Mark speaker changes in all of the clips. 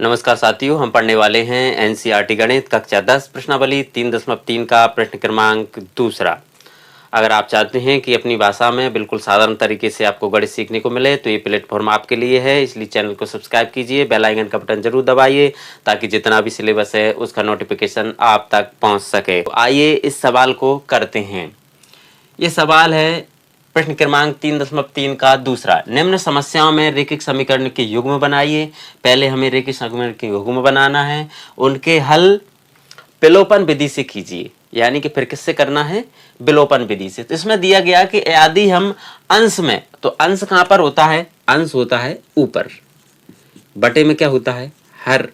Speaker 1: नमस्कार साथियों, हम पढ़ने वाले हैं एनसीईआरटी गणित कक्षा 10 प्रश्नावली 3.3 का प्रश्न क्रमांक दूसरा। अगर आप चाहते हैं कि अपनी भाषा में बिल्कुल साधारण तरीके से आपको गणित सीखने को मिले तो ये प्लेटफॉर्म आपके लिए है, इसलिए चैनल को सब्सक्राइब कीजिए, बेल आइकन का बटन जरूर दबाइए ताकि जितना भी सिलेबस है उसका नोटिफिकेशन आप तक पहुंच सके। तो आइए इस सवाल को करते हैं। ये सवाल है प्रश्न क्रमांक 3.3 का दूसरा। निम्न समस्याओं में रेखिक समीकरण के युग्म बनाइए। पहले हमें रेखिक समीकरण के युग्म बनाना है, उनके हल विलोपन विधि से कीजिए। यानी कि फिर किससे करना है? विलोपन विधि से। तो इसमें दिया गया कि यदि हम अंश में, तो अंश कहां पर होता है? अंश होता है ऊपर, बटे में क्या होता है? हर।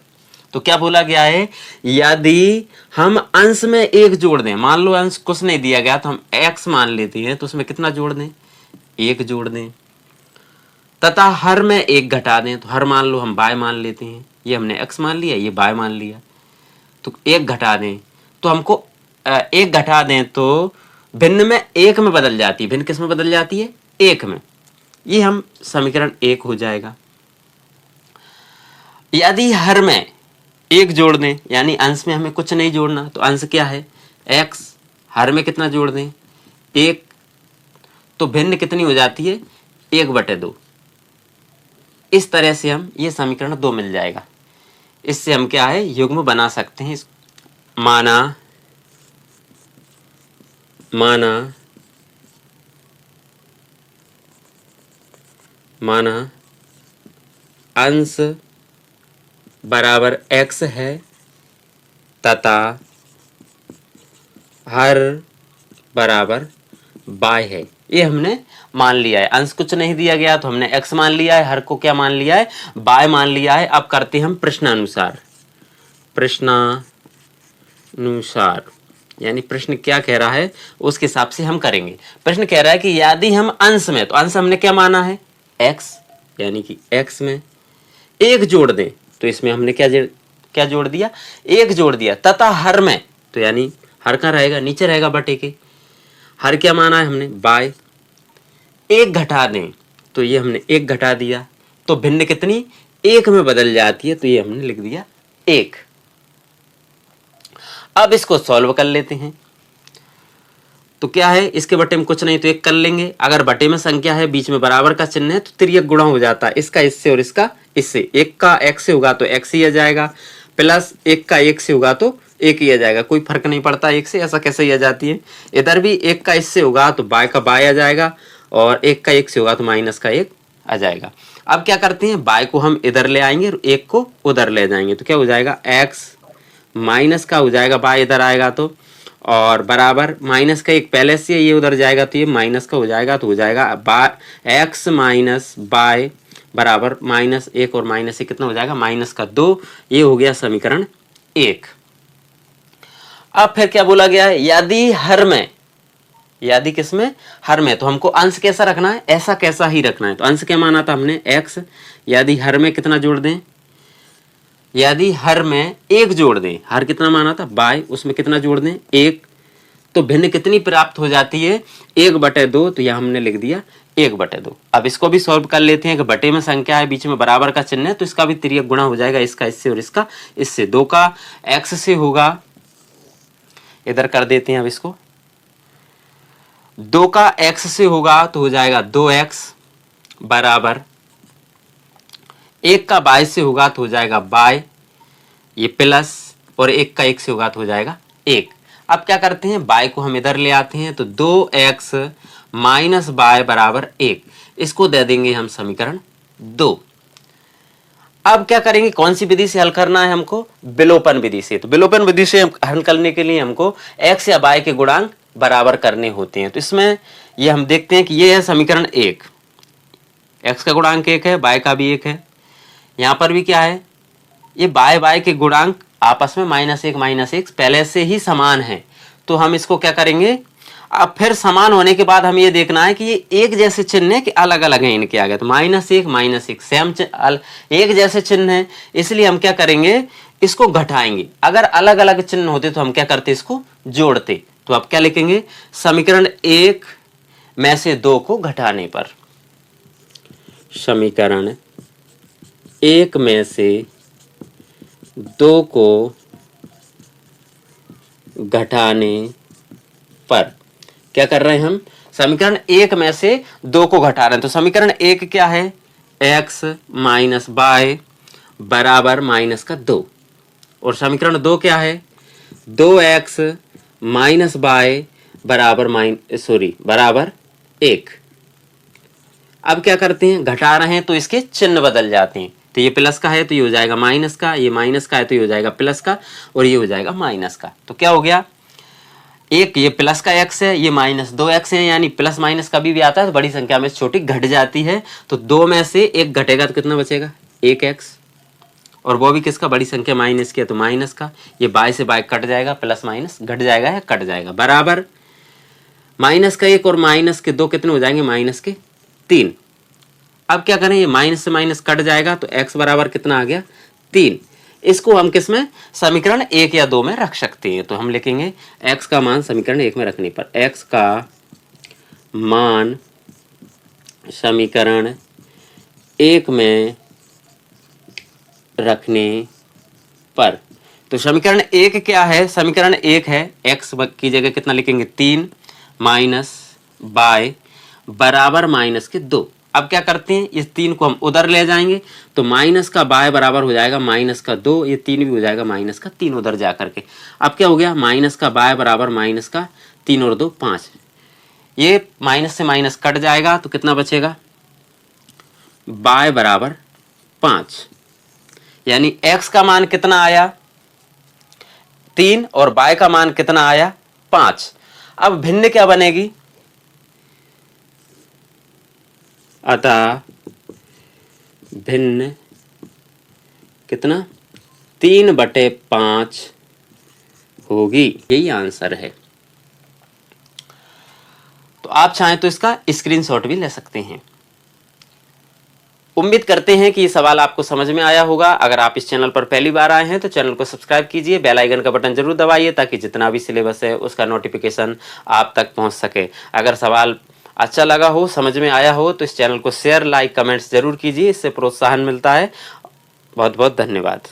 Speaker 1: तो क्या बोला गया है? यदि हम अंश में एक जोड़ दें, मान लो अंश कुछ नहीं दिया गया तो हम x मान लेते हैं, तो उसमें कितना जोड़ दें? एक जोड़ दें। तथा हर में एक घटा दें, तो हर मान लो हम y मान लेते हैं, ये हमने x मान लिया, ये y मान लिया, तो एक घटा दें। तो हमको एक घटा दें तो भिन्न में एक में बदल जाती है। भिन्न किस में बदल जाती है? एक में। ये हम समीकरण एक हो जाएगा। यदि हर में एक जोड़ दें, यानी अंश में हमें कुछ नहीं जोड़ना, तो अंश क्या है? x। हर में कितना जोड़ दें? एक। तो भिन्न कितनी हो जाती है? 1/2। इस तरह से हम ये समीकरण 2 मिल जाएगा। इससे हम क्या है? युग्म बना सकते हैं। माना अंश बराबर x है तथा हर बराबर y है। ये हमने मान लिया है। अंश कुछ नहीं दिया गया तो हमने x मान लिया है, हर को क्या मान लिया है? y मान लिया है। अब करते हैं हम प्रश्नानुसार। यानी प्रश्न क्या कह रहा है उसके हिसाब से हम करेंगे। प्रश्न कह रहा है कि यदि हम अंश में, तो अंश हमने क्या माना है? x, यानी कि x में एक जोड़ दें, तो इसमें हमने क्या जोड़ दिया? एक जोड़ दिया। तथा हर में, तो यानी हर कहाँ रहेगा? नीचे रहेगा बटे के। हर क्या माना है हमने? y। एक घटा दें, तो ये हमने एक घटा दिया, तो भिन्न कितनी? एक में बदल जाती है, तो ये हमने लिख दिया एक। अब इसको सॉल्व कर लेते हैं। तो क्या है? इसके बटे में कुछ नहीं तो एक कर लेंगे। अगर बटे में संख्या है, बीच में बराबर का चिन्ह है, तो तिर्यक गुणा हो जाता है। इसका इससे और इसका इससे। एक का x से होगा तो x ही आ जाएगा, प्लस एक का एक से होगा तो एक ही आ जाएगा। कोई फर्क नहीं पड़ता एक से, ऐसा कैसे ही आ जाती है। इधर भी एक का इससे होगा तो y का y आ जाएगा, और एक का एक से होगा तो माइनस का एक आ जाएगा। अब क्या करते हैं? y को हम इधर ले आएंगे और एक को उधर ले जाएंगे, तो क्या हो जाएगा? x माइनस का हो जाएगा, y इधर आएगा तो, और बराबर माइनस का एक पहले से ये उधर जाएगा तो ये माइनस का हो जाएगा, तो हो जाएगा x माइनस y बराबर -1 और माइनस से कितना हो जाएगा? -2। ये हो गया समीकरण 1। अब फिर क्या बोला गया है? यदि हर में, यदि किसमें? हर में, तो हमको अंश कैसा रखना है? ऐसा कैसा ही रखना है। तो अंश क्या माना था हमने? x। यदि हर में कितना जोड़ दें? यदि हर में एक जोड़ दें, हर कितना माना था? y, उसमें कितना जोड़ दें? एक। तो भिन्न कितनी प्राप्त हो जाती है? 1/2। तो यह हमने लिख दिया 1/2। अब इसको भी सॉल्व कर लेते हैं कि बटे में संख्या है, बीच में बराबर का चिन्ह है, तो इसका भी तिर्यक गुणा हो जाएगा। इसका इससे और इसका इससे। 2 का x से होगा, इधर कर देते हैं। अब इसको 2 का x से होगा तो हो जाएगा 2x बराबर 1 का y से होगा तो हो जाएगा y, ये प्लस, और 1 का 1 से होगा तो हो जाएगा 1। अब क्या करते हैं? y को हम इधर ले आते हैं, तो 2x माइनस y बराबर 1। इसको दे देंगे हम समीकरण 2। अब क्या करेंगे? कौन सी विधि से हल करना है हमको? विलोपन विधि से। तो विलोपन विधि से हल करने के लिए हमको x या y के गुणांक बराबर करने होते हैं। तो इसमें ये हम देखते हैं कि ये है समीकरण 1, x का गुणांक 1 है, y का भी 1 है। यहाँ पर भी क्या है? ये y के गुणांक आपस में -1 पहले से ही समान है। तो हम इसको क्या करेंगे? अब फिर समान होने के बाद हम ये देखना है कि ये एक जैसे चिन्ह है कि अलग अलग है इनके आगे। तो -1 सेम एक जैसे चिन्ह है, इसलिए हम क्या करेंगे? इसको घटाएंगे। अगर अलग अलग चिन्ह होते तो हम क्या करते? इसको जोड़ते। तो अब क्या लिखेंगे? समीकरण 1 में से 2 को घटाने पर। समीकरण 1 में से 2 को घटाने पर क्या कर रहे हैं हम? समीकरण 1 में से 2 को घटा रहे हैं। तो समीकरण 1 क्या है? x माइनस बाय बराबर माइनस का 2। और समीकरण 2 क्या है? 2x माइनस बाय बराबर बराबर 1। अब क्या करते हैं? घटा रहे हैं तो इसके चिन्ह बदल जाते हैं। तो ये प्लस का है तो ये हो जाएगा माइनस का, ये माइनस का है तो ये हो जाएगा प्लस का, और ये हो जाएगा माइनस का। तो क्या हो गया? एक ये प्लस का x है, ये माइनस 2x है, यानी प्लस माइनस कभी भी आता है तो बड़ी संख्या में छोटी घट जाती है। तो 2 में से 1 घटेगा तो कितना बचेगा? 1x। और वो भी किसका? बड़ी संख्या माइनस की है तो माइनस का। ये बाय से बाय कट जाएगा, प्लस माइनस घट जाएगा या कट जाएगा, बराबर माइनस का 1 और माइनस के 2 कितने हो जाएंगे? माइनस के 3। अब क्या करें? ये माइनस से माइनस कट जाएगा तो x बराबर कितना आ गया? 3। इसको हम किस में? समीकरण 1 या 2 में रख सकते हैं। तो हम लिखेंगे x का मान समीकरण 1 में रखने पर, x का मान समीकरण 1 में रखने पर। तो समीकरण 1 क्या है? समीकरण 1 है x की जगह कितना लिखेंगे? 3 माइनस बाय बराबर माइनस के 2। अब क्या करते हैं? इस 3 को हम उधर ले जाएंगे तो माइनस का बाय बराबर हो जाएगा माइनस का 2, ये 3 भी हो जाएगा माइनस का 3 उधर जा करके। अब क्या हो गया? माइनस का बाय बराबर माइनस का 3 और 2 5। ये माइनस से माइनस कट जाएगा तो कितना बचेगा? बाय बराबर 5, यानी x का मान कितना आया? 3 और बाय का मान कितना आया? 5। अब भिन्न क्या बनेगी? अतः भिन्न कितना? 3/5 होगी। यही आंसर है। तो आप चाहें तो इसका स्क्रीनशॉट भी ले सकते हैं। उम्मीद करते हैं कि ये सवाल आपको समझ में आया होगा। अगर आप इस चैनल पर पहली बार आए हैं तो चैनल को सब्सक्राइब कीजिए, बेल आइकन का बटन जरूर दबाइए ताकि जितना भी सिलेबस है उसका नोटिफिकेशन आप तक पहुंच सके। अगर सवाल अच्छा लगा हो, समझ में आया हो तो इस चैनल को शेयर, लाइक, कमेंट्स जरूर कीजिए, इससे प्रोत्साहन मिलता है। बहुत बहुत धन्यवाद।